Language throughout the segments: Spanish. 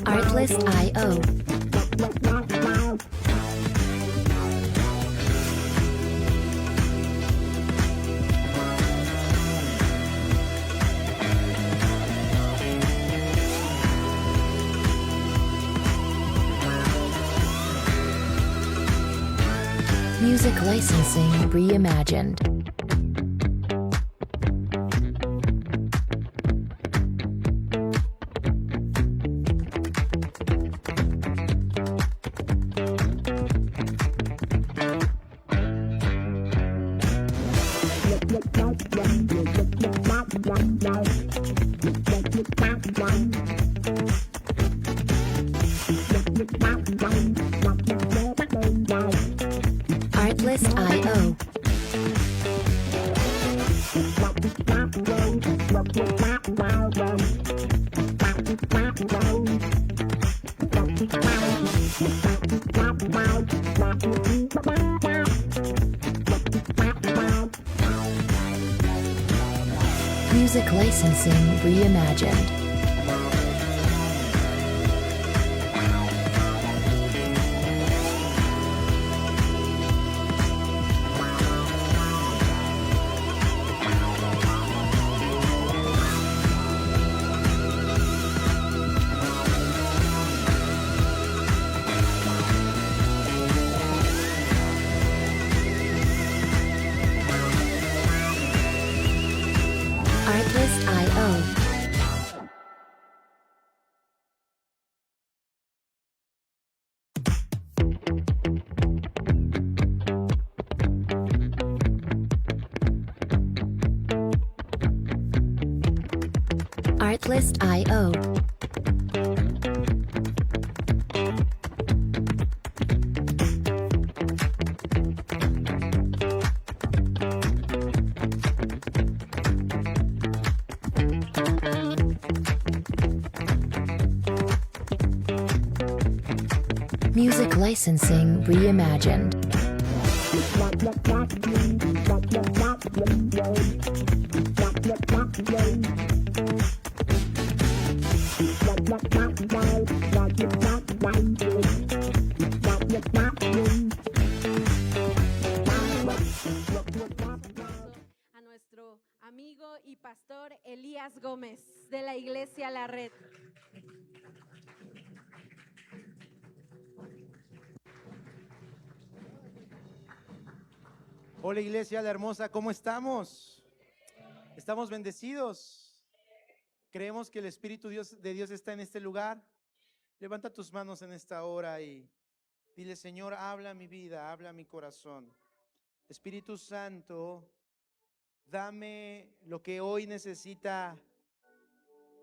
Artlist.io. Music licensing reimagined. Artlist.io. Music licensing reimagined. Artlist.io. Artlist.io. Music licensing reimagined. A nuestro amigo y pastor Elías Gómez de la Iglesia La Red. Hola Iglesia La Hermosa, ¿cómo estamos? ¿Estamos bendecidos? ¿Creemos que el Espíritu de Dios está en este lugar? Levanta tus manos en esta hora y dile: Señor, habla mi vida, habla mi corazón. Espíritu Santo, dame lo que hoy necesita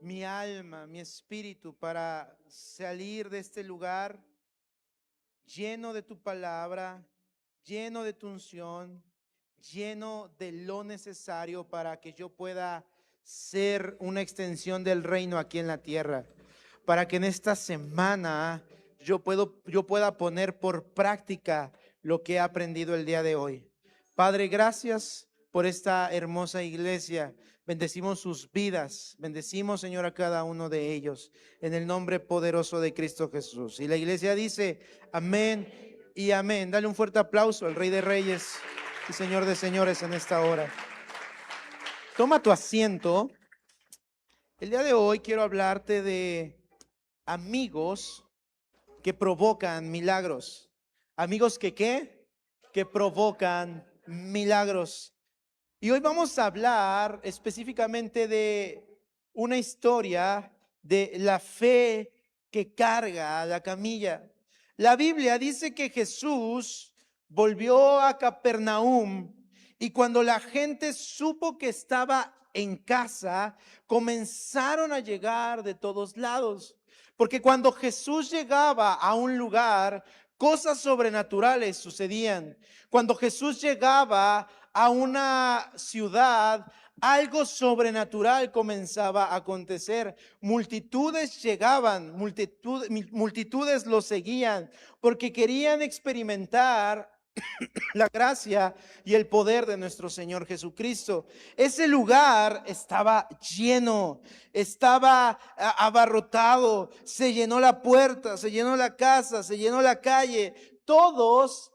mi alma, mi espíritu, para salir de este lugar lleno de tu palabra, lleno de tu unción, lleno de lo necesario para que yo pueda ser una extensión del reino aquí en la tierra, para que en esta semana yo pueda poner por práctica lo que he aprendido el día de hoy. Padre, gracias por esta hermosa iglesia. Bendecimos sus vidas, bendecimos, Señor, a cada uno de ellos, en el nombre poderoso de Cristo Jesús. Y la iglesia dice amén y amén. Dale un fuerte aplauso al Rey de Reyes y Señor de Señores en esta hora. Toma tu asiento. El día de hoy quiero hablarte de amigos que provocan milagros. Amigos que ¿qué? Que provocan milagros. Y hoy vamos a hablar específicamente de una historia de la fe que carga la camilla. La Biblia dice que Jesús volvió a Capernaum y cuando la gente supo que estaba en casa, comenzaron a llegar de todos lados. Porque cuando Jesús llegaba a un lugar, cosas sobrenaturales sucedían. Cuando Jesús llegaba a una ciudad, algo sobrenatural comenzaba a acontecer. Multitudes llegaban, multitudes lo seguían porque querían experimentar la gracia y el poder de nuestro Señor Jesucristo. Ese lugar estaba lleno, estaba abarrotado, se llenó la puerta, se llenó la casa, se llenó la calle. Todos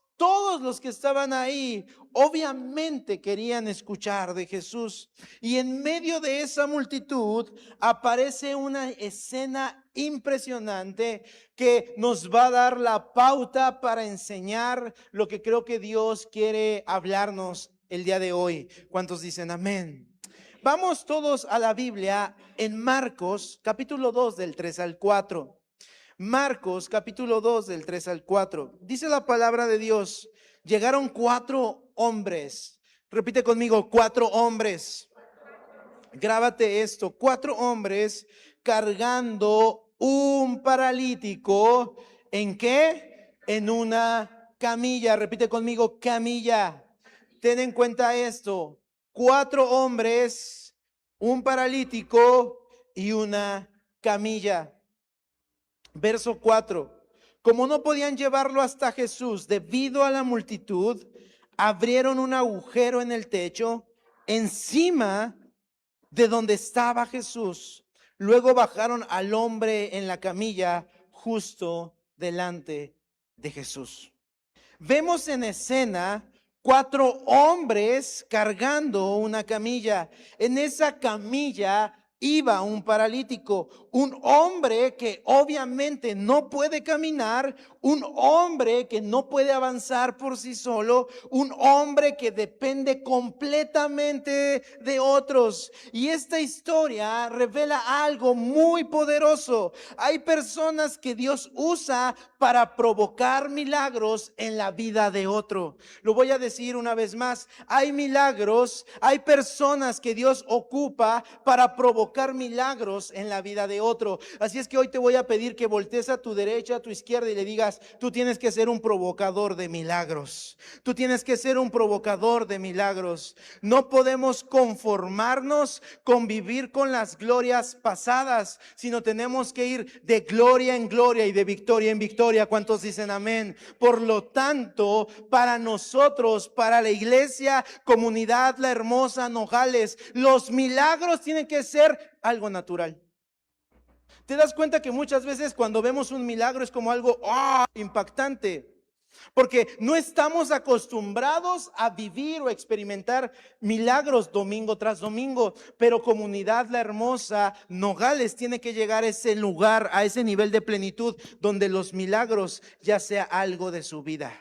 los que estaban ahí obviamente querían escuchar de Jesús. Y en medio de esa multitud aparece una escena impresionante que nos va a dar la pauta para enseñar lo que creo que Dios quiere hablarnos el día de hoy. ¿Cuántos dicen amén? Vamos todos a la Biblia en Marcos capítulo 2 del 3 al 4. Marcos capítulo 2 del 3 al 4. Dice la palabra de Dios: llegaron 4 hombres. Repite conmigo, 4 hombres. Grábate esto, 4 hombres cargando un paralítico. ¿En qué? En una camilla. Repite conmigo, camilla. Ten en cuenta esto: 4 hombres, un paralítico y una camilla. Verso 4. Como no podían llevarlo hasta Jesús debido a la multitud, abrieron un agujero en el techo encima de donde estaba Jesús. Luego bajaron al hombre en la camilla justo delante de Jesús. Vemos en escena 4 hombres cargando una camilla. En esa camilla iba un paralítico, un hombre que obviamente no puede caminar, un hombre que no puede avanzar por sí solo, un hombre que depende completamente de otros. Y esta historia revela algo muy poderoso. Hay personas que Dios usa para provocar milagros en la vida de otro. Lo voy a decir una vez más: hay milagros, hay personas que Dios ocupa para provocar milagros en la vida de otro. Así es que hoy te voy a pedir que voltees a tu derecha, a tu izquierda y le digas: tú tienes que ser un provocador de milagros. Tú tienes que ser un provocador de milagros. No podemos conformarnos con vivir con las glorias pasadas, sino tenemos que ir de gloria en gloria y de victoria en victoria. ¿Cuántos dicen amén? Por lo tanto, para nosotros, para la iglesia, comunidad La Hermosa, Nogales, los milagros tienen que ser algo natural. ¿Te das cuenta que muchas veces cuando vemos un milagro es como algo impactante? Porque no estamos acostumbrados a vivir o experimentar milagros domingo tras domingo. Pero comunidad La Hermosa, Nogales tiene que llegar a ese lugar, a ese nivel de plenitud donde los milagros ya sea algo de su vida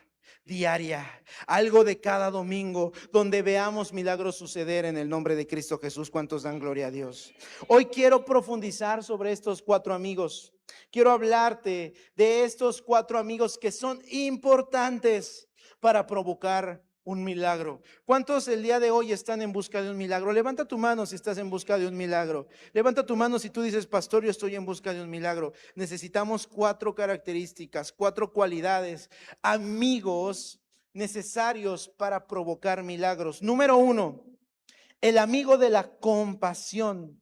diaria, algo de cada domingo, donde veamos milagros suceder en el nombre de Cristo Jesús. ¿Cuántos dan gloria a Dios? Hoy quiero profundizar sobre estos 4 amigos. Quiero hablarte de estos 4 amigos que son importantes para provocar un milagro. ¿Cuántos el día de hoy están en busca de un milagro? Levanta tu mano si estás en busca de un milagro. Levanta tu mano si tú dices: pastor, yo estoy en busca de un milagro. Necesitamos 4 características, 4 cualidades, amigos necesarios para provocar milagros. Número 1, el amigo de la compasión.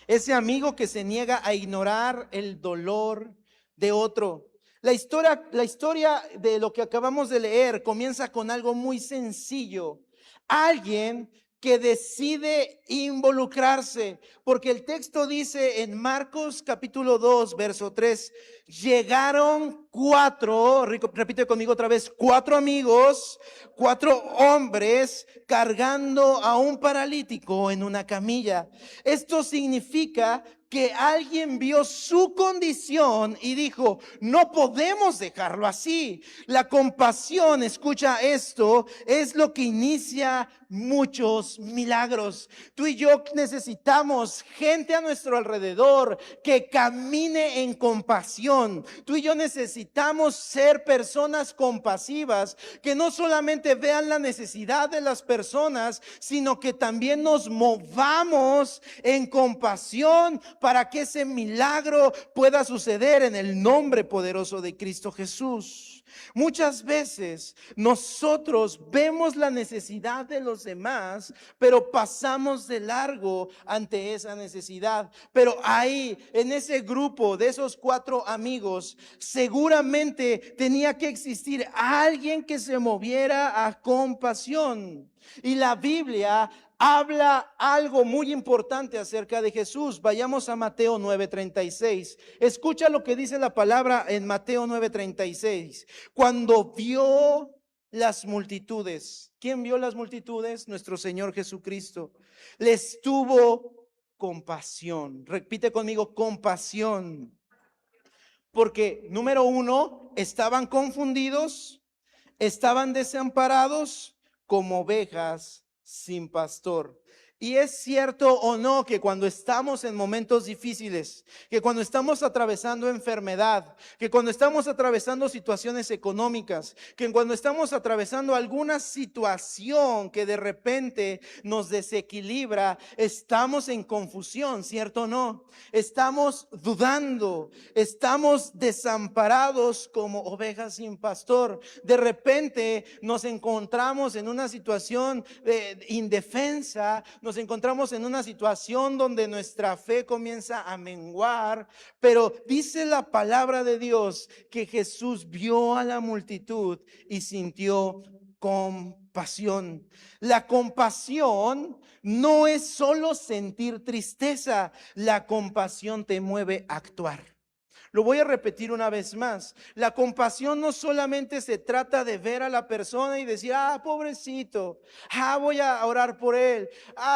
Ese amigo que se niega a ignorar el dolor de otro. La historia de lo que acabamos de leer comienza con algo muy sencillo. Alguien que decide involucrarse, porque el texto dice en Marcos capítulo 2, verso 3, llegaron 4, repite conmigo otra vez, 4 amigos, 4 hombres cargando a un paralítico en una camilla. Esto significa que alguien vio su condición y dijo: no podemos dejarlo así. La compasión, escucha esto, es lo que inicia muchos milagros. Tú y yo necesitamos gente a nuestro alrededor que camine en compasión. Tú y yo necesitamos ser personas compasivas, que no solamente vean la necesidad de las personas, sino que también nos movamos en compasión para que ese milagro pueda suceder en el nombre poderoso de Cristo Jesús. Muchas veces nosotros vemos la necesidad de los demás, pero pasamos de largo ante esa necesidad. Pero ahí, en ese grupo de esos 4 amigos, seguramente tenía que existir alguien que se moviera a compasión. Y la Biblia habla algo muy importante acerca de Jesús. Vayamos a Mateo 9:36. Escucha lo que dice la palabra en Mateo 9:36. Cuando vio las multitudes, ¿quién vio las multitudes? Nuestro Señor Jesucristo. Les tuvo compasión. Repite conmigo, compasión. Porque número 1, estaban confundidos, estaban desamparados como ovejas sin pastor. Y es cierto o no que cuando estamos en momentos difíciles, que cuando estamos atravesando enfermedad, que cuando estamos atravesando situaciones económicas, que cuando estamos atravesando alguna situación que de repente nos desequilibra, estamos en confusión, ¿cierto o no? Estamos dudando, estamos desamparados como ovejas sin pastor. De repente nos encontramos en una situación indefensa. Nos encontramos en una situación donde nuestra fe comienza a menguar, pero dice la palabra de Dios que Jesús vio a la multitud y sintió compasión. La compasión no es solo sentir tristeza, la compasión te mueve a actuar. Lo voy a repetir una vez más. La compasión no solamente se trata de ver a la persona y decir, pobrecito, voy a orar por él,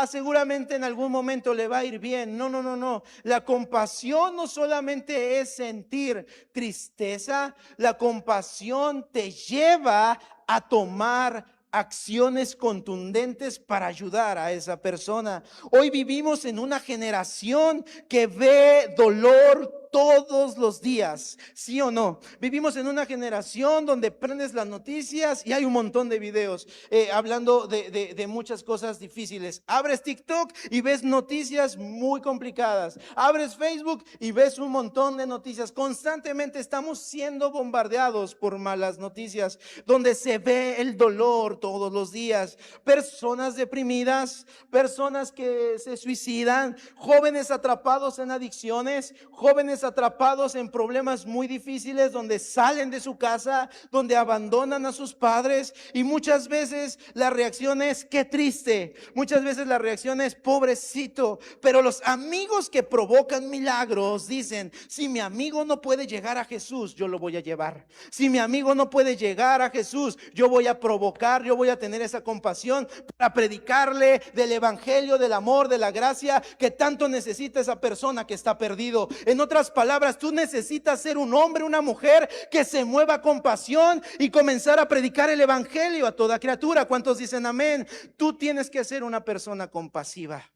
seguramente en algún momento le va a ir bien. No. La compasión no solamente es sentir tristeza, la compasión te lleva a tomar acciones contundentes para ayudar a esa persona. Hoy vivimos en una generación que ve dolor todos los días, ¿sí o no? Vivimos en una generación donde prendes las noticias y hay un montón de videos hablando de muchas cosas difíciles. Abres TikTok y ves noticias muy complicadas. Abres Facebook y ves un montón de noticias. Constantemente estamos siendo bombardeados por malas noticias, donde se ve el dolor todos los días. Personas deprimidas, personas que se suicidan, jóvenes atrapados en adicciones, jóvenes atrapados en problemas muy difíciles, donde salen de su casa, donde abandonan a sus padres, y muchas veces la reacción es qué triste, muchas veces la reacción es pobrecito. Pero los amigos que provocan milagros dicen, si mi amigo no puede llegar a Jesús, yo lo voy a llevar. Si mi amigo no puede llegar a Jesús, yo voy a provocar, yo voy a tener esa compasión para predicarle del evangelio, del amor, de la gracia que tanto necesita esa persona que está perdido. En otras palabras, tú necesitas ser un hombre, una mujer que se mueva con pasión y comenzar a predicar el evangelio a toda criatura. ¿Cuántos dicen amén? Tú tienes que ser una persona compasiva.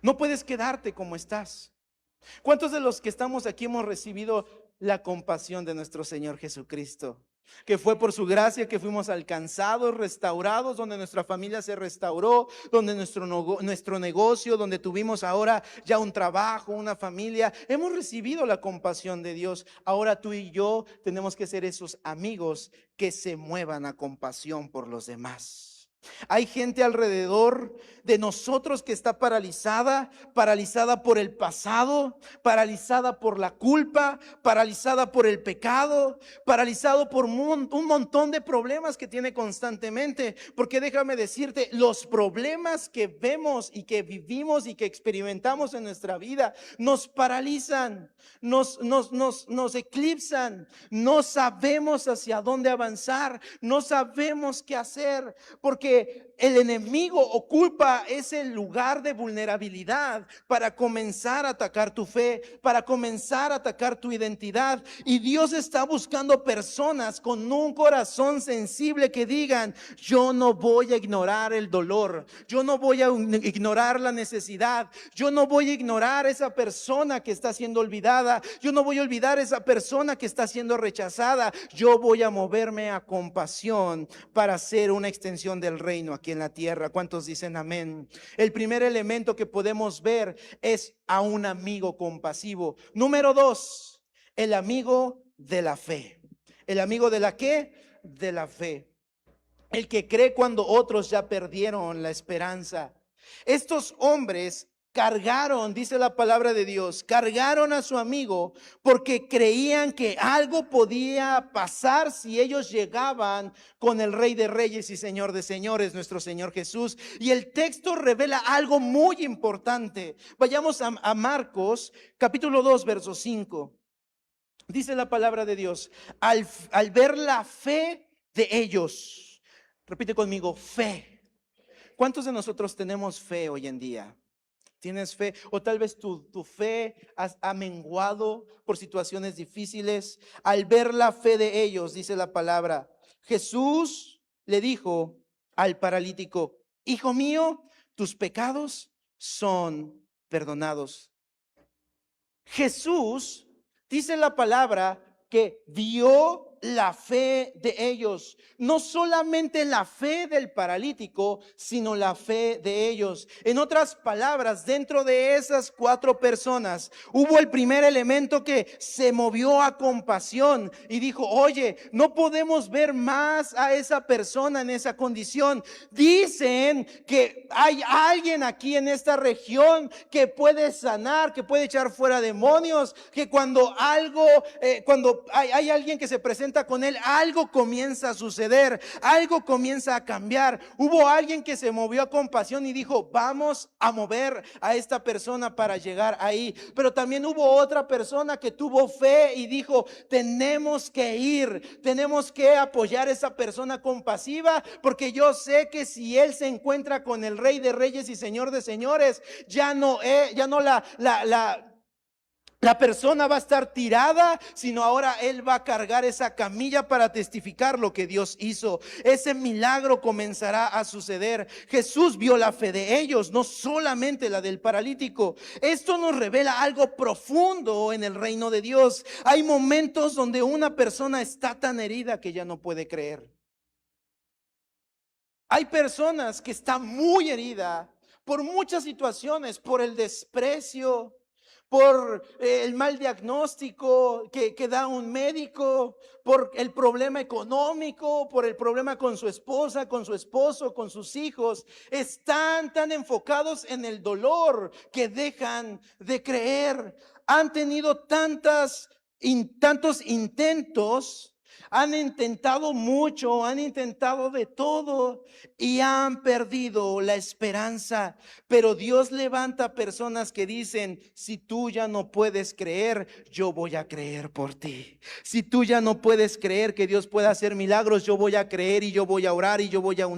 No puedes quedarte como estás. ¿Cuántos de los que estamos aquí hemos recibido la compasión de nuestro Señor Jesucristo? Que fue por su gracia que fuimos alcanzados, restaurados, donde nuestra familia se restauró, donde nuestro negocio, donde tuvimos ahora ya un trabajo, una familia. Hemos recibido la compasión de Dios. Ahora tú y yo tenemos que ser esos amigos que se muevan a compasión por los demás. Hay gente alrededor de nosotros que está paralizada por el pasado, paralizada por la culpa, paralizada por el pecado, paralizado por un montón de problemas que tiene constantemente. Porque déjame decirte, los problemas que vemos y que vivimos y que experimentamos en nuestra vida nos paralizan, nos eclipsan, no sabemos hacia dónde avanzar, no sabemos qué hacer, porque el enemigo ocupa ese lugar de vulnerabilidad para comenzar a atacar tu fe, para comenzar a atacar tu identidad. Y Dios está buscando personas con un corazón sensible que digan, yo no voy a ignorar el dolor, yo no voy a ignorar la necesidad, yo no voy a ignorar esa persona que está siendo olvidada, yo no voy a olvidar esa persona que está siendo rechazada. Yo voy a moverme a compasión para ser una extensión del reino aquí en la tierra. ¿Cuántos dicen amén? El primer elemento que podemos ver es a un amigo compasivo. Número 2, el amigo de la fe. ¿El amigo de la qué? De la fe. El que cree cuando otros ya perdieron la esperanza. Estos hombres cargaron, dice la palabra de Dios, cargaron a su amigo porque creían que algo podía pasar si ellos llegaban con el Rey de Reyes y Señor de Señores, nuestro Señor Jesús. Y el texto revela algo muy importante. Vayamos a Marcos capítulo 2, verso 5. Dice la palabra de Dios, al ver la fe de ellos, repite conmigo, fe. ¿Cuántos de nosotros tenemos fe hoy en día? ¿Tienes fe? O tal vez tu fe ha menguado por situaciones difíciles. Al ver la fe de ellos, dice la palabra, Jesús le dijo al paralítico, hijo mío, tus pecados son perdonados. Jesús, dice la palabra, que vio la fe de ellos, no solamente la fe del paralítico, sino la fe de ellos. En otras palabras, dentro de esas 4 personas hubo el primer elemento que se movió a compasión y dijo, oye, no podemos ver más a esa persona en esa condición. Dicen que hay alguien aquí en esta región que puede sanar, que puede echar fuera demonios, que cuando hay alguien que se presenta con él, algo comienza a suceder, algo comienza a cambiar. Hubo alguien que se movió a compasión y dijo, vamos a mover a esta persona para llegar ahí. Pero también hubo otra persona que tuvo fe y dijo, tenemos que ir, tenemos que apoyar a esa persona compasiva, porque yo sé que si él se encuentra con el Rey de Reyes y Señor de Señores, ya no la persona va a estar tirada, sino ahora él va a cargar esa camilla para testificar lo que Dios hizo. Ese milagro comenzará a suceder. Jesús vio la fe de ellos, no solamente la del paralítico. Esto nos revela algo profundo en el reino de Dios. Hay momentos donde una persona está tan herida que ya no puede creer. Hay personas que están muy heridas por muchas situaciones, por el desprecio, por el mal diagnóstico que da un médico, por el problema económico, por el problema con su esposa, con su esposo, con sus hijos. Están tan enfocados en el dolor que dejan de creer. Han tenido tantos intentos. Han intentado mucho, han intentado de todo y han perdido la esperanza. Pero Dios levanta personas que dicen, si tú ya no puedes creer, yo voy a creer por ti. Si tú ya no puedes creer que Dios pueda hacer milagros, yo voy a creer y yo voy a orar y yo voy a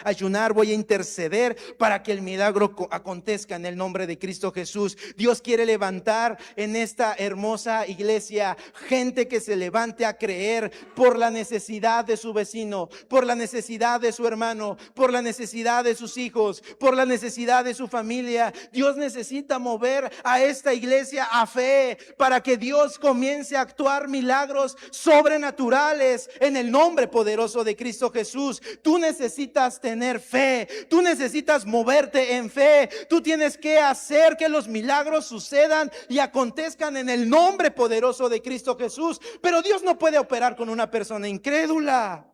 ayunar, voy a interceder para que el milagro acontezca en el nombre de Cristo Jesús. Dios quiere levantar en esta hermosa iglesia gente que se levante a creer por la necesidad de su vecino, por la necesidad de su hermano, por la necesidad de sus hijos, por la necesidad de su familia. Dios necesita mover a esta iglesia a fe para que Dios comience a actuar milagros sobrenaturales en el nombre poderoso de Cristo Jesús. Tú necesitas tener fe, tú necesitas moverte en fe, tú tienes que hacer que los milagros sucedan y acontezcan en el nombre poderoso de Cristo Jesús. Pero Dios no puede operar con una persona incrédula.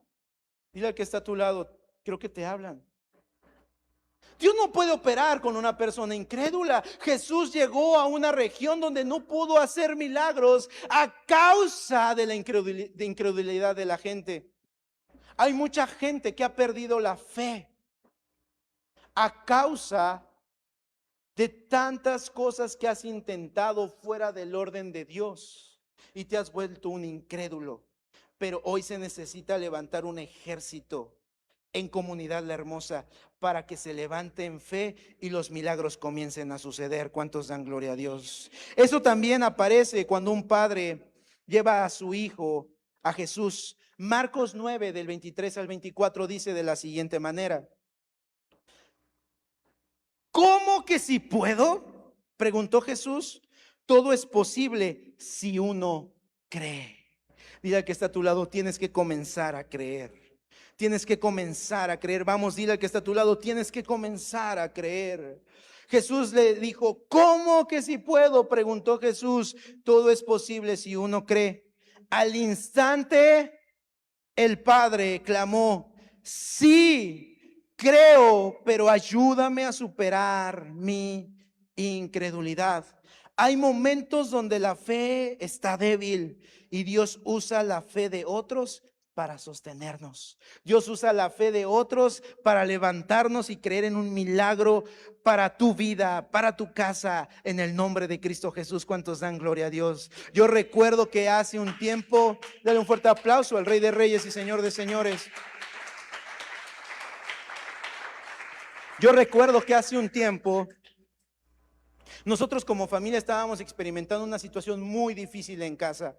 Dile al que está a tu lado, creo que te hablan. Dios no puede operar con una persona incrédula. Jesús llegó a una región donde no pudo hacer milagros a causa de la incredulidad de la gente. Hay mucha gente que ha perdido la fe a causa de tantas cosas que has intentado fuera del orden de Dios y te has vuelto un incrédulo. Pero hoy se necesita levantar un ejército en Comunidad La Hermosa para que se levante en fe y los milagros comiencen a suceder. ¿Cuántos dan gloria a Dios? Eso también aparece cuando un padre lleva a su hijo a Jesús. Marcos 9 del 23 al 24 dice de la siguiente manera: ¿cómo que si puedo?, preguntó Jesús. Todo es posible si uno cree. Dile al que está a tu lado, tienes que comenzar a creer. Tienes que comenzar a creer. Vamos, dile al que está a tu lado, tienes que comenzar a creer. Jesús le dijo, ¿cómo que si puedo?, preguntó Jesús. Todo es posible si uno cree. Al instante el padre clamó: sí, creo, pero ayúdame a superar mi incredulidad. Hay momentos donde la fe está débil y Dios usa la fe de otros para sostenernos. Dios usa la fe de otros para levantarnos y creer en un milagro para tu vida, para tu casa, en el nombre de Cristo Jesús. ¿Cuántos dan gloria a Dios? Yo recuerdo que hace un tiempo, dale un fuerte aplauso al Rey de Reyes y Señor de Señores. Yo recuerdo que hace un tiempo nosotros como familia estábamos experimentando una situación muy difícil en casa.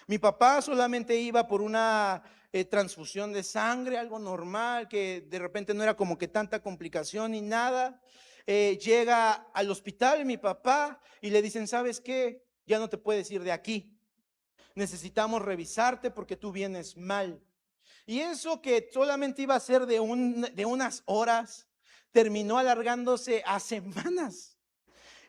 Mi papá solamente iba por una transfusión de sangre, algo normal, que de repente no era como que tanta complicación ni nada. Llega al hospital mi papá y le dicen: ¿sabes qué? Ya no te puedes ir de aquí. Necesitamos revisarte porque tú vienes mal. Y eso que solamente iba a ser de unas horas, terminó alargándose a semanas.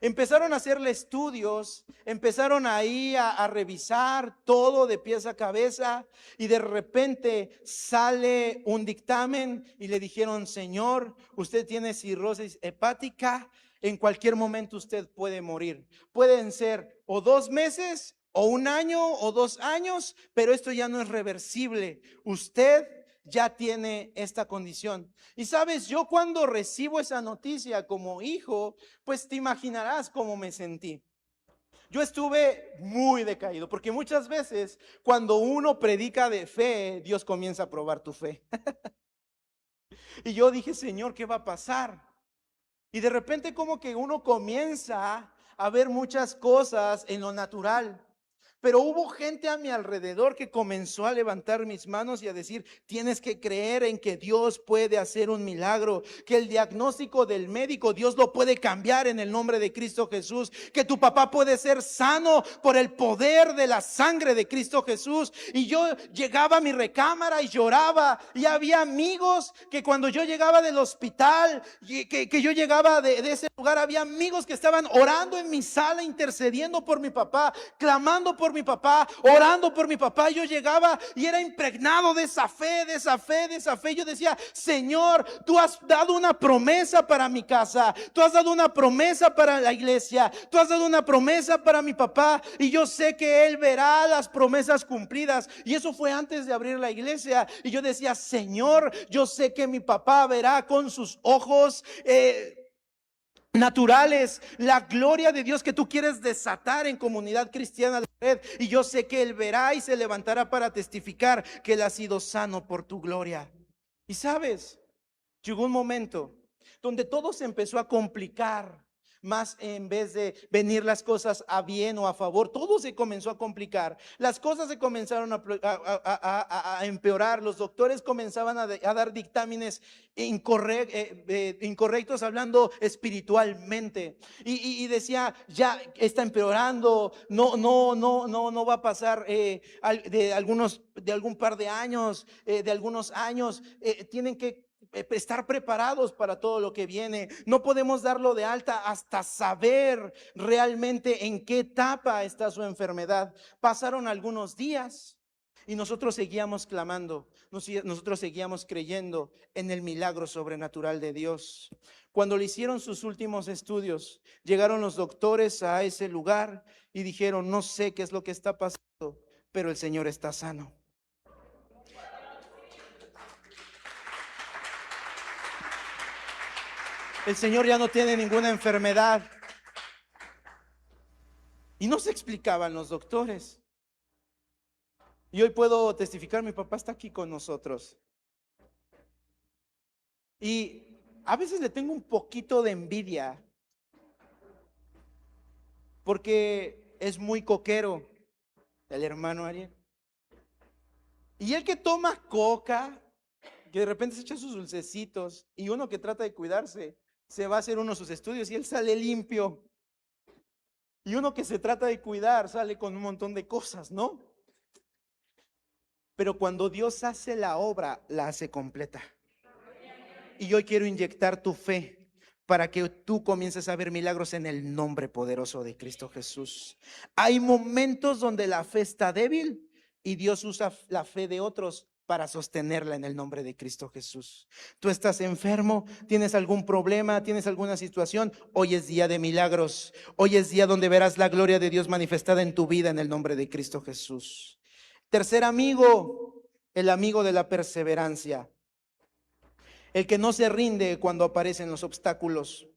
Empezaron a hacerle estudios, empezaron ahí a revisar todo de pies a cabeza, y de repente sale un dictamen y le dijeron: señor, usted tiene cirrosis hepática, en cualquier momento usted puede morir. Pueden ser o 2 meses, o 1 año, o 2 años, pero esto ya no es reversible. Usted ya tiene esta condición. Y sabes, yo cuando recibo esa noticia como hijo, pues te imaginarás cómo me sentí. Yo estuve muy decaído, porque muchas veces cuando uno predica de fe, Dios comienza a probar tu fe. Y yo dije: Señor, ¿qué va a pasar? Y de repente como que uno comienza a ver muchas cosas en lo natural. Pero hubo gente a mi alrededor que comenzó a levantar mis manos y a decir: tienes que creer en que Dios puede hacer un milagro, que el diagnóstico del médico Dios lo puede cambiar en el nombre de Cristo Jesús, que tu papá puede ser sano por el poder de la sangre de Cristo Jesús. Y yo llegaba a mi recámara y lloraba, y había amigos que cuando yo llegaba del hospital, que yo llegaba de ese lugar, había amigos que estaban orando en mi sala, intercediendo por mi papá, clamando por mi papá, orando por mi papá. Yo llegaba y era impregnado de esa fe, de esa fe, de esa fe. Yo decía: Señor, tú has dado una promesa para mi casa, tú has dado una promesa para la iglesia, tú has dado una promesa para mi papá, y yo sé que él verá las promesas cumplidas. Y eso fue antes de abrir la iglesia. Y yo decía: Señor, yo sé que mi papá verá con sus ojos naturales la gloria de Dios que tú quieres desatar en Comunidad Cristiana de Red, y yo sé que él verá y se levantará para testificar que él ha sido sano por tu gloria. Y sabes, llegó un momento donde todo se empezó a complicar más. En vez de venir las cosas a bien o a favor, todo se comenzó a complicar. Las cosas se comenzaron a empeorar. Los doctores comenzaban a dar dictámenes incorrectos, hablando espiritualmente, y decía: ya está empeorando, no va a pasar de algún par de años, de algunos años, tienen que estar preparados para todo lo que viene. No podemos darlo de alta hasta saber realmente en qué etapa está su enfermedad. Pasaron algunos días y nosotros seguíamos clamando, nosotros seguíamos creyendo en el milagro sobrenatural de Dios. Cuando le hicieron sus últimos estudios, llegaron los doctores a ese lugar y dijeron: no sé qué es lo que está pasando, pero el Señor está sano. El Señor ya no tiene ninguna enfermedad. Y no se explicaban los doctores. Y hoy puedo testificar: mi papá está aquí con nosotros. Y a veces le tengo un poquito de envidia, porque es muy coquero el hermano Ariel. Y el que toma coca, que de repente se echa sus dulcecitos, y uno que trata de cuidarse, se va a hacer uno de sus estudios y él sale limpio. Y uno que se trata de cuidar sale con un montón de cosas, ¿no? Pero cuando Dios hace la obra, la hace completa. Y hoy quiero inyectar tu fe para que tú comiences a ver milagros en el nombre poderoso de Cristo Jesús. Hay momentos donde la fe está débil y Dios usa la fe de otros para sostenerla en el nombre de Cristo Jesús. Tú estás enfermo, tienes algún problema, tienes alguna situación. Hoy es día de milagros. Hoy es día donde verás la gloria de Dios manifestada en tu vida en el nombre de Cristo Jesús. Tercer amigo, el amigo de la perseverancia. El que no se rinde cuando aparecen los obstáculos.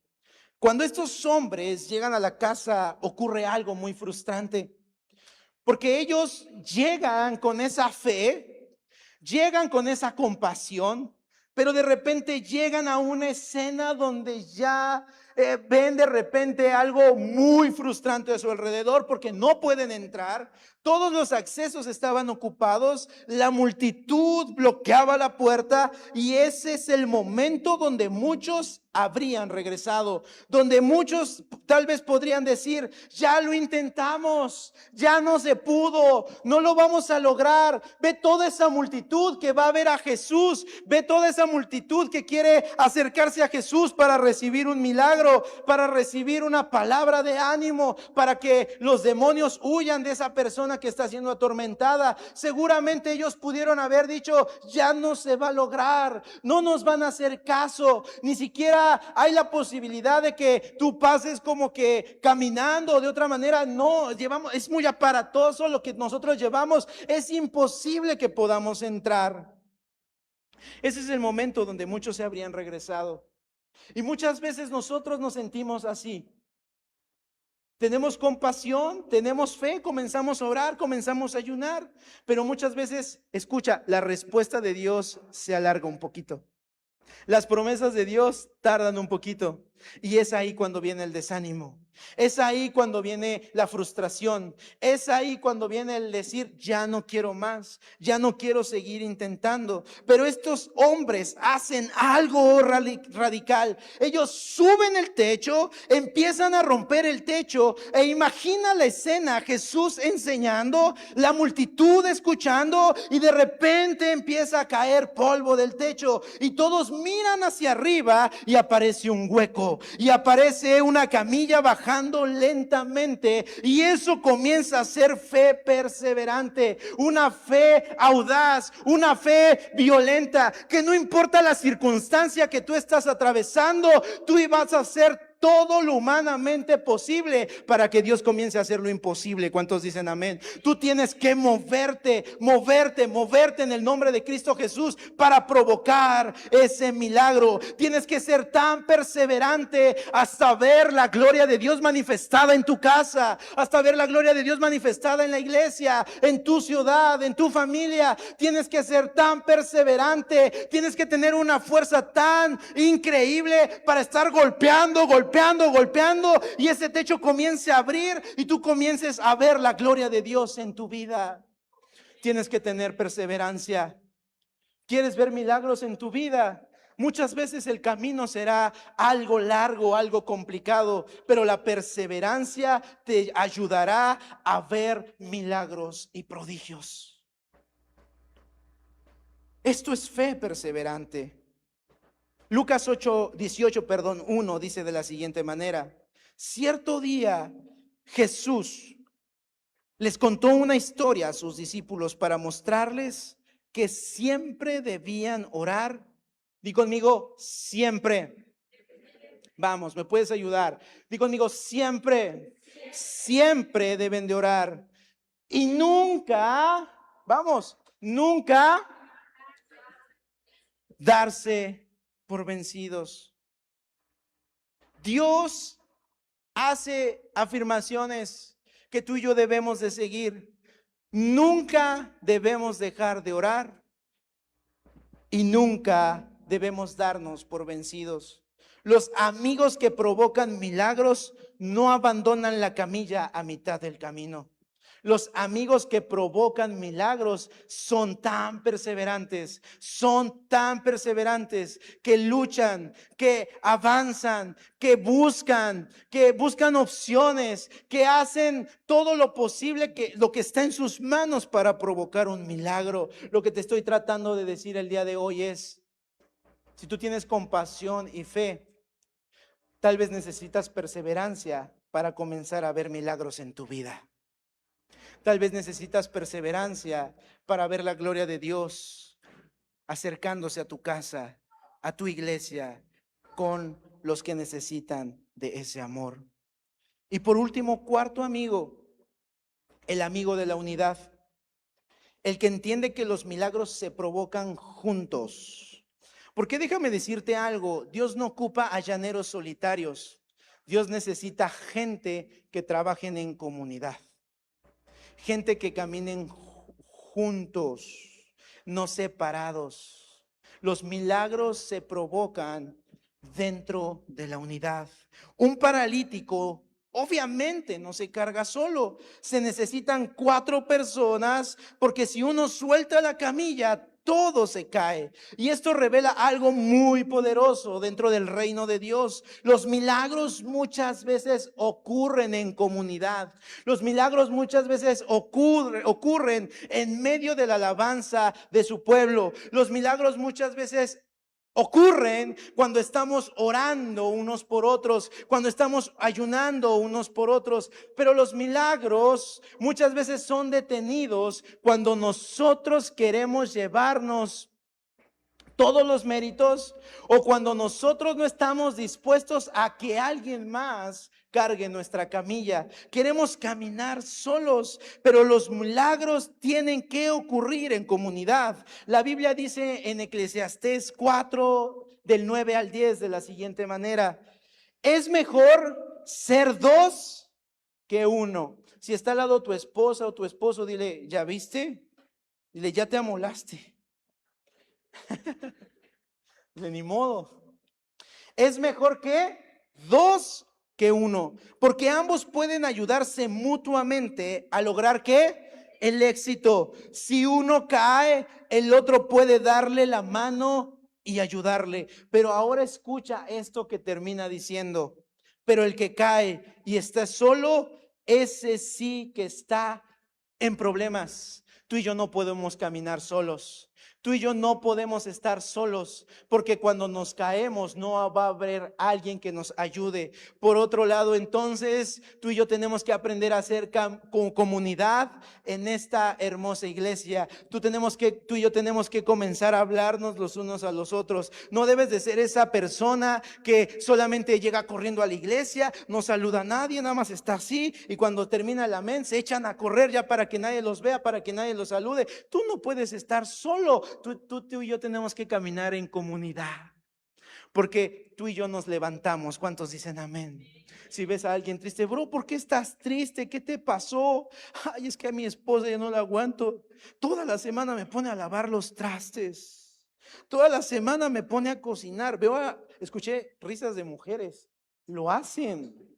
Cuando estos hombres llegan a la casa, ocurre algo muy frustrante. Porque ellos llegan con esa fe, llegan con esa compasión, pero de repente llegan a una escena donde ya ven de repente algo muy frustrante a su alrededor porque no pueden entrar. Todos los accesos estaban ocupados, la multitud bloqueaba la puerta y ese es el momento donde muchos habrían regresado, donde muchos tal vez podrían decir, ya lo intentamos, ya no se pudo, no lo vamos a lograr. Ve toda esa multitud que va a ver a Jesús, ve toda esa multitud que quiere acercarse a Jesús para recibir un milagro, para recibir una palabra de ánimo, para que los demonios huyan de esa persona que está siendo atormentada. Seguramente ellos pudieron haber dicho, ya no se va a lograr, no nos van a hacer caso, ni siquiera hay la posibilidad de que tú pases como que caminando de otra manera. No, es muy aparatoso lo que nosotros llevamos, es imposible que podamos entrar. Ese es el momento donde muchos se habrían regresado. Y muchas veces nosotros nos sentimos así. Tenemos compasión, tenemos fe, comenzamos a orar, comenzamos a ayunar, pero muchas veces, escucha, la respuesta de Dios se alarga un poquito. Las promesas de Dios tardan un poquito y es ahí cuando viene el desánimo. Es ahí cuando viene la frustración. Es ahí cuando viene el decir, ya no quiero más, ya no quiero seguir intentando. Pero estos hombres hacen algo radical. Ellos suben el techo, empiezan a romper el techo e imagina la escena, Jesús enseñando, la multitud escuchando y de repente empieza a caer polvo del techo y todos miran hacia arriba y aparece un hueco y aparece una camilla bajando lentamente y eso comienza a ser fe perseverante, una fe audaz, una fe violenta, que no importa la circunstancia que tú estás atravesando, tú ibas a hacer todo lo humanamente posible para que Dios comience a hacer lo imposible. ¿Cuántos dicen amén? Tú tienes que moverte en el nombre de Cristo Jesús para provocar ese milagro. Tienes que ser tan perseverante hasta ver la gloria de Dios manifestada en tu casa, hasta ver la gloria de Dios manifestada en la iglesia, en tu ciudad, en tu familia. Tienes que ser tan perseverante, tienes que tener una fuerza tan increíble para estar golpeando y ese techo comience a abrir y tú comiences a ver la gloria de Dios en tu vida. Tienes que tener perseverancia. ¿Quieres ver milagros en tu vida? Muchas veces el camino será algo largo, algo complicado, pero la perseverancia te ayudará a ver milagros y prodigios. Esto es fe perseverante. Lucas 1 dice de la siguiente manera: cierto día Jesús les contó una historia a sus discípulos para mostrarles que siempre debían orar. Di conmigo, siempre. Vamos, ¿me puedes ayudar? Di conmigo, siempre. Siempre deben de orar. Y nunca, vamos, nunca darse por vencidos. Dios hace afirmaciones que tú y yo debemos de seguir. Nunca debemos dejar de orar y nunca debemos darnos por vencidos. Los amigos que provocan milagros no abandonan la camilla a mitad del camino. Los amigos que provocan milagros son tan perseverantes que luchan, que avanzan, que buscan opciones, que hacen todo lo posible, lo que está en sus manos para provocar un milagro. Lo que te estoy tratando de decir el día de hoy es, si tú tienes compasión y fe, tal vez necesitas perseverancia para comenzar a ver milagros en tu vida. Tal vez necesitas perseverancia para ver la gloria de Dios acercándose a tu casa, a tu iglesia, con los que necesitan de ese amor. Y por último, cuarto amigo, el amigo de la unidad, el que entiende que los milagros se provocan juntos. Porque déjame decirte algo, Dios no ocupa a llaneros solitarios. Dios necesita gente que trabajen en comunidad, gente que caminen juntos, no separados. Los milagros se provocan dentro de la unidad. Un paralítico obviamente no se carga solo. Se necesitan 4 personas, porque si uno suelta la camilla, todo se cae. Y esto revela algo muy poderoso dentro del reino de Dios. Los milagros muchas veces ocurren en comunidad. Los milagros muchas veces ocurren en medio de la alabanza de su pueblo. Los milagros muchas veces ocurren cuando estamos orando unos por otros, cuando estamos ayunando unos por otros. Pero los milagros muchas veces son detenidos cuando nosotros queremos llevarnos todos los méritos, o cuando nosotros no estamos dispuestos a que alguien más cargue nuestra camilla. Queremos caminar solos, pero los milagros tienen que ocurrir en comunidad. La Biblia dice en Eclesiastés 4, del 9 al 10, de la siguiente manera: es mejor ser 2 que 1. Si está al lado tu esposa o tu esposo, dile, ¿ya viste? Dile, ya te amolaste. De ni modo. Es mejor que 2 que 1, porque ambos pueden ayudarse mutuamente a lograr ¿qué? El éxito. Si uno cae, el otro puede darle la mano y ayudarle. Pero ahora escucha esto que termina diciendo: pero el que cae y está solo, ese sí que está en problemas. Tú y yo no podemos caminar solos. Tú y yo no podemos estar solos, porque cuando nos caemos no va a haber alguien que nos ayude. Por otro lado, entonces, tú y yo tenemos que aprender a hacer comunidad en esta hermosa iglesia. Tú y yo tenemos que comenzar a hablarnos los unos a los otros. No debes de ser esa persona que solamente llega corriendo a la iglesia, no saluda a nadie, nada más está así, y cuando termina el amén se echan a correr ya para que nadie los vea, para que nadie los salude. Tú no puedes estar solo. Tú y yo tenemos que caminar en comunidad, porque tú y yo nos levantamos. ¿Cuántos dicen amén? Si ves a alguien triste, bro, ¿por qué estás triste? ¿Qué te pasó? Ay, es que a mi esposa ya no la aguanto. Toda la semana me pone a lavar los trastes. Toda la semana me pone a cocinar. Escuché risas de mujeres. Lo hacen.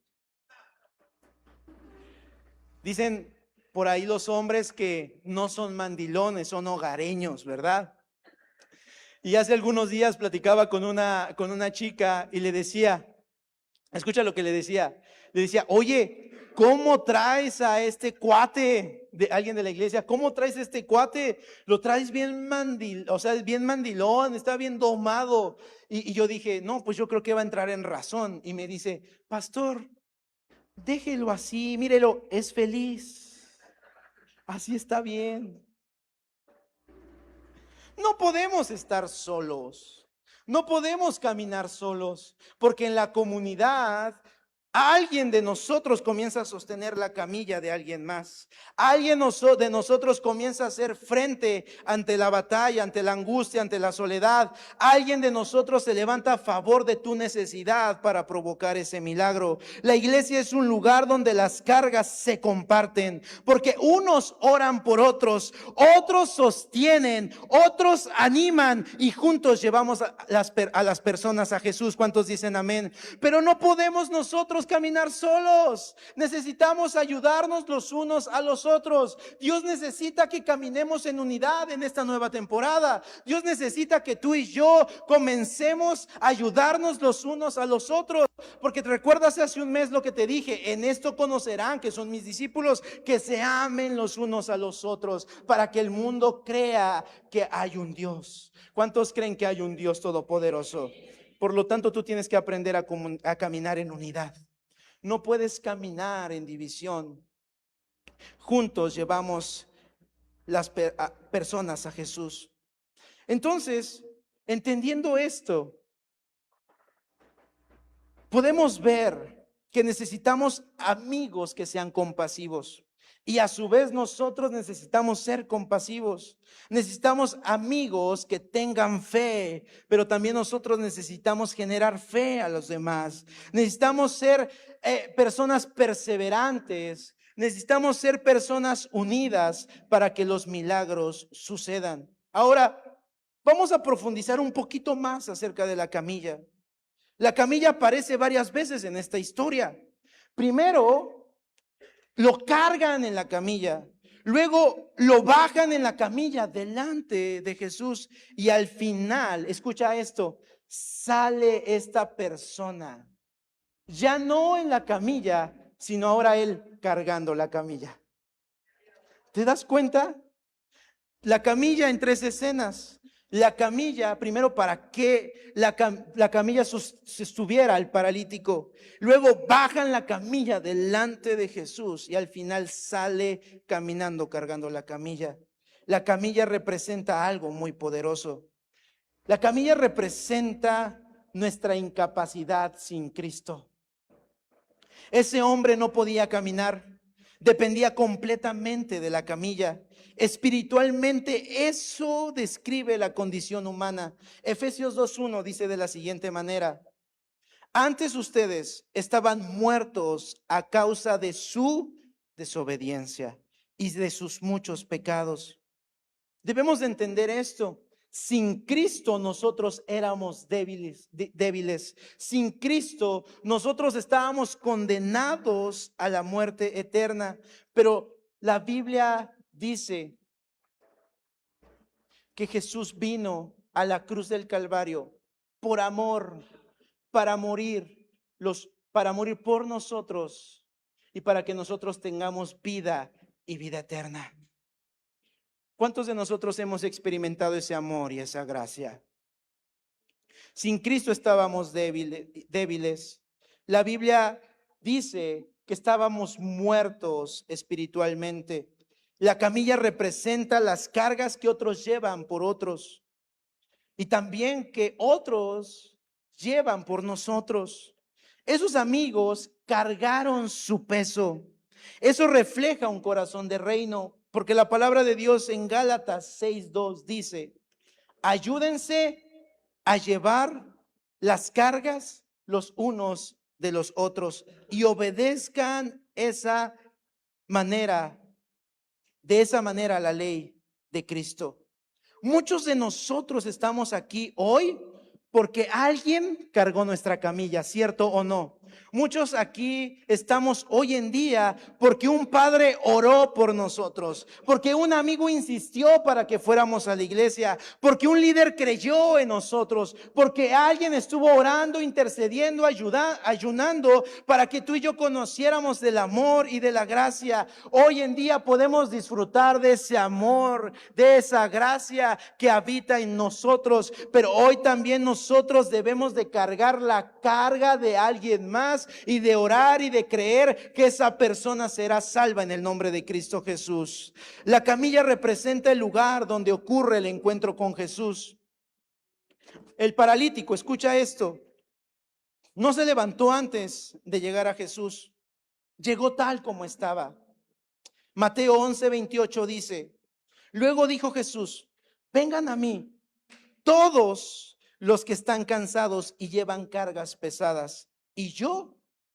Dicen por ahí los hombres que no son mandilones, son hogareños, ¿verdad? Y hace algunos días platicaba con una chica y le decía, escucha lo que le decía. Le decía, oye, ¿cómo traes a este cuate de alguien de la iglesia? ¿Cómo traes a este cuate? Lo traes bien bien mandilón, está bien domado. Y yo dije, no, pues yo creo que va a entrar en razón. Y me dice, pastor, déjelo así, mírelo, es feliz. Así está bien. No podemos estar solos. No podemos caminar solos, porque en la comunidad alguien de nosotros comienza a sostener la camilla de alguien más. Alguien de nosotros comienza a hacer frente ante la batalla, ante la angustia, ante la soledad. Alguien de nosotros se levanta a favor de tu necesidad para provocar ese milagro. La iglesia es un lugar donde las cargas se comparten, porque unos oran por otros, otros sostienen, otros animan, y juntos llevamos a las personas a Jesús. ¿Cuántos dicen amén? Pero no podemos nosotros caminar solos. Necesitamos ayudarnos los unos a los otros. Dios necesita que caminemos en unidad en esta nueva temporada. Dios necesita que tú y yo comencemos a ayudarnos los unos a los otros. Porque te recuerdas hace un mes lo que te dije: en esto conocerán que son mis discípulos, que se amen los unos a los otros, para que el mundo crea que hay un Dios. ¿Cuántos creen que hay un Dios todopoderoso? Por lo tanto, tú tienes que aprender a caminar en unidad. No puedes caminar en división. Juntos llevamos las personas a Jesús. Entonces, entendiendo esto, podemos ver que necesitamos amigos que sean compasivos. Y a su vez nosotros necesitamos ser compasivos. Necesitamos amigos que tengan fe, pero también nosotros necesitamos generar fe a los demás. Necesitamos ser personas perseverantes. Necesitamos ser personas unidas para que los milagros sucedan. Ahora, vamos a profundizar un poquito más acerca de la camilla. La camilla aparece varias veces en esta historia. Primero, lo cargan en la camilla, luego lo bajan en la camilla delante de Jesús y al final, escucha esto, sale esta persona, ya no en la camilla, sino ahora él cargando la camilla. ¿Te das cuenta? La camilla en 3 escenas. La camilla, primero para que la camilla sostuviera al paralítico. Luego bajan la camilla delante de Jesús y al final sale caminando cargando la camilla. La camilla representa algo muy poderoso. La camilla representa nuestra incapacidad sin Cristo. Ese hombre no podía caminar. Dependía completamente de la camilla. Espiritualmente, eso describe la condición humana. Efesios 2:1 dice de la siguiente manera: antes ustedes estaban muertos a causa de su desobediencia y de sus muchos pecados. Debemos de entender esto. Sin Cristo nosotros éramos débiles. Sin Cristo nosotros estábamos condenados a la muerte eterna. Pero la Biblia dice que Jesús vino a la cruz del Calvario por amor, para morir por nosotros y para que nosotros tengamos vida y vida eterna. ¿Cuántos de nosotros hemos experimentado ese amor y esa gracia? Sin Cristo estábamos débiles. La Biblia dice que estábamos muertos espiritualmente. La camilla representa las cargas que otros llevan por otros y también que otros llevan por nosotros. Esos amigos cargaron su peso. Eso refleja un corazón de reino. Porque la palabra de Dios en Gálatas 6:2 dice: ayúdense a llevar las cargas los unos de los otros y obedezcan de esa manera a la ley de Cristo. Muchos de nosotros estamos aquí hoy porque alguien cargó nuestra camilla, ¿cierto o no? Muchos aquí estamos hoy en día porque un padre oró por nosotros, porque un amigo insistió para que fuéramos a la iglesia, porque un líder creyó en nosotros, porque alguien estuvo orando, intercediendo, ayunando para que tú y yo conociéramos del amor y de la gracia. Hoy en día podemos disfrutar de ese amor, de esa gracia que habita en nosotros, pero hoy también nosotros debemos de cargar la carga de alguien más y de orar y de creer que esa persona será salva en el nombre de Cristo Jesús. La camilla representa el lugar donde ocurre el encuentro con Jesús. El paralítico, escucha esto, no se levantó antes de llegar a Jesús, llegó tal como estaba. Mateo 11:28 dice: luego dijo Jesús: vengan a mí todos los que están cansados y llevan cargas pesadas, y yo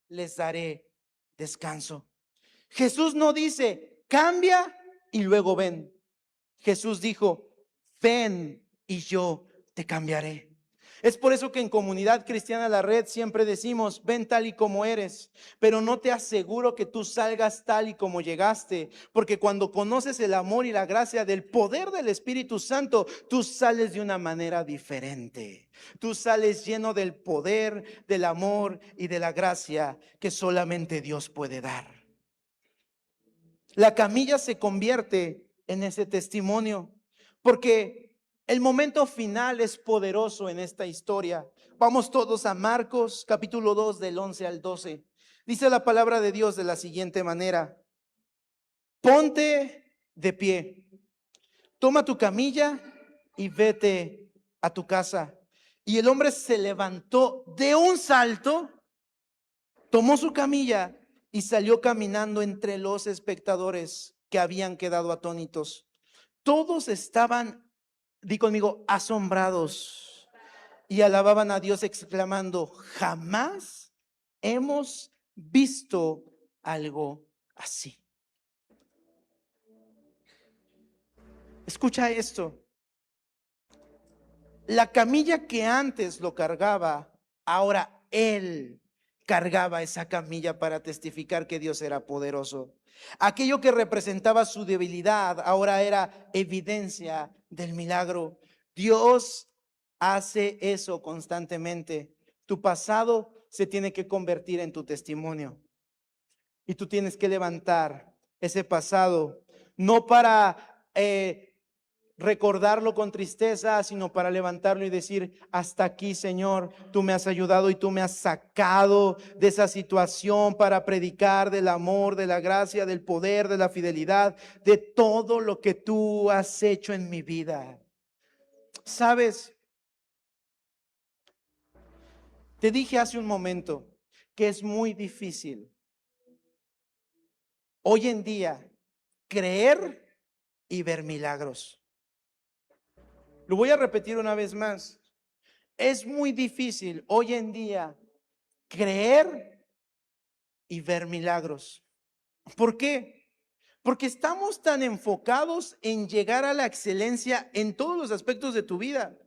les daré descanso. Jesús no dice cambia y luego ven. Jesús dijo: ven y yo te cambiaré. Es por eso que en Comunidad Cristiana La Red siempre decimos: ven tal y como eres, pero no te aseguro que tú salgas tal y como llegaste, porque cuando conoces el amor y la gracia del poder del Espíritu Santo, tú sales de una manera diferente. Tú sales lleno del poder, del amor y de la gracia que solamente Dios puede dar. La camilla se convierte en ese testimonio, porque el momento final es poderoso en esta historia. Vamos todos a Marcos capítulo 2 del 11 al 12. Dice la palabra de Dios de la siguiente manera: ponte de pie, toma tu camilla y vete a tu casa. Y el hombre se levantó de un salto, tomó su camilla y salió caminando entre los espectadores que habían quedado atónitos. Todos estaban, di conmigo, asombrados y alababan a Dios exclamando: jamás hemos visto algo así. Escucha esto. La camilla que antes lo cargaba, ahora él cargaba esa camilla para testificar que Dios era poderoso. Aquello que representaba su debilidad ahora era evidencia del milagro. Dios hace eso constantemente. Tu pasado se tiene que convertir en tu testimonio. Y tú tienes que levantar ese pasado, no para recordarlo con tristeza, sino para levantarlo y decir: hasta aquí, Señor, tú me has ayudado y tú me has sacado de esa situación para predicar del amor, de la gracia, del poder, de la fidelidad, de todo lo que tú has hecho en mi vida. ¿Sabes? Te dije hace un momento que es muy difícil hoy en día creer y ver milagros. Lo voy a repetir una vez más. Es muy difícil hoy en día creer y ver milagros. ¿Por qué? Porque estamos tan enfocados en llegar a la excelencia en todos los aspectos de tu vida.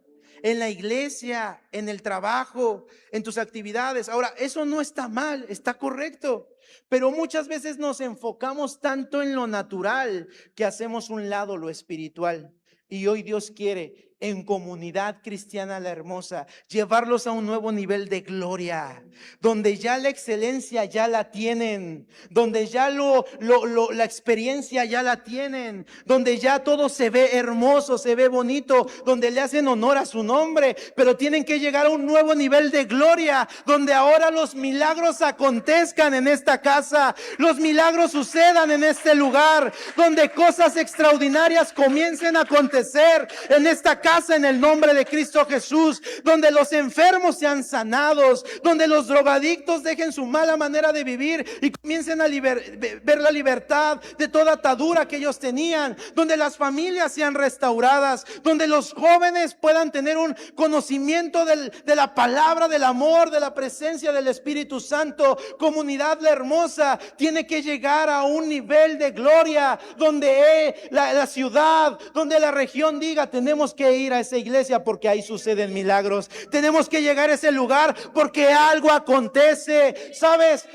En la iglesia, en el trabajo, en tus actividades. Ahora, eso no está mal, está correcto. Pero muchas veces nos enfocamos tanto en lo natural que hacemos un lado lo espiritual. Y hoy Dios quiere, en Comunidad Cristiana La Hermosa, llevarlos a un nuevo nivel de gloria, donde ya la excelencia ya la tienen, donde ya la experiencia ya la tienen, donde ya todo se ve hermoso, se ve bonito, donde le hacen honor a su nombre, pero tienen que llegar a un nuevo nivel de gloria, donde ahora los milagros acontezcan en esta casa, los milagros sucedan en este lugar, donde cosas extraordinarias comiencen a acontecer en esta casa en el nombre de Cristo Jesús, donde los enfermos sean sanados, donde los drogadictos dejen su mala manera de vivir y comiencen a ver la libertad de toda atadura que ellos tenían, donde las familias sean restauradas, donde los jóvenes puedan tener un conocimiento de la palabra, del amor, de la presencia del Espíritu Santo. Comunidad La Hermosa tiene que llegar a un nivel de gloria donde la ciudad, donde la región diga: tenemos que ir a esa iglesia porque ahí suceden milagros. Tenemos que llegar a ese lugar porque algo acontece. ¿Sabes?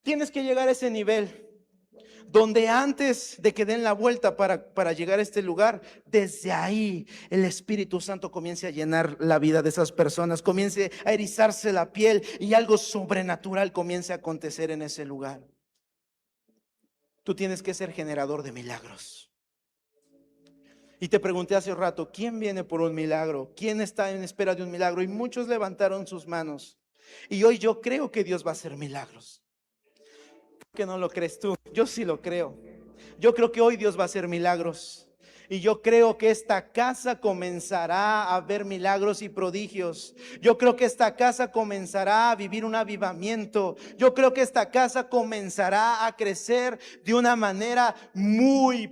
Tienes que llegar a ese nivel donde antes de que den la vuelta para llegar a este lugar, desde ahí el Espíritu Santo comience a llenar la vida de esas personas, comience a erizarse la piel y algo sobrenatural comience a acontecer en ese lugar. Tú tienes que ser generador de milagros. Y te pregunté hace rato: ¿quién viene por un milagro? ¿Quién está en espera de un milagro? Y muchos levantaron sus manos. Y hoy yo creo que Dios va a hacer milagros. ¿Por qué no lo crees tú? Yo sí lo creo. Yo creo que hoy Dios va a hacer milagros. Y yo creo que esta casa comenzará a ver milagros y prodigios. Yo creo que esta casa comenzará a vivir un avivamiento. Yo creo que esta casa comenzará a crecer de una manera muy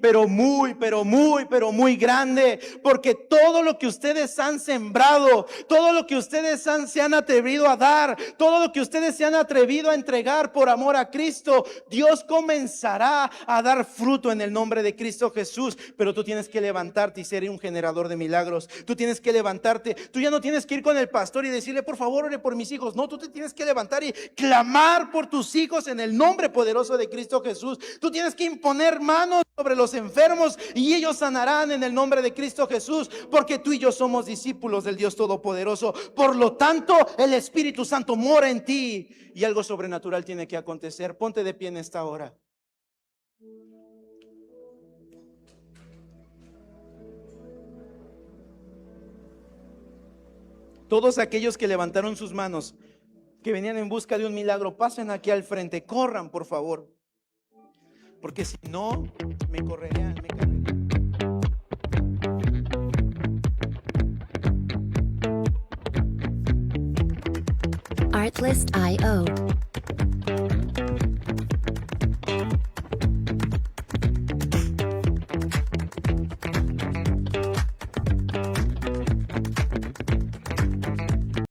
grande. Porque todo lo que ustedes han sembrado, todo lo que ustedes se han atrevido a dar, todo lo que ustedes se han atrevido a entregar por amor a Cristo, Dios comenzará a dar fruto en el nombre de Cristo Jesús. Pero tú tienes que levantarte y ser un generador de milagros. Tú tienes que levantarte. Tú ya no tienes que ir con el pastor y decirle: por favor, ore por mis hijos. No, tú te tienes que levantar y clamar por tus hijos en el nombre poderoso de Cristo Jesús. Tú tienes que imponer manos sobre los enfermos y ellos sanarán en el nombre de Cristo Jesús, porque tú y yo somos discípulos del Dios Todopoderoso. Por lo tanto, el Espíritu Santo mora en ti y algo sobrenatural tiene que acontecer. Ponte de pie en esta hora. Todos aquellos que levantaron sus manos, que venían en busca de un milagro, pasen aquí al frente, corran por favor, porque si no, me correrían. Shitlist.io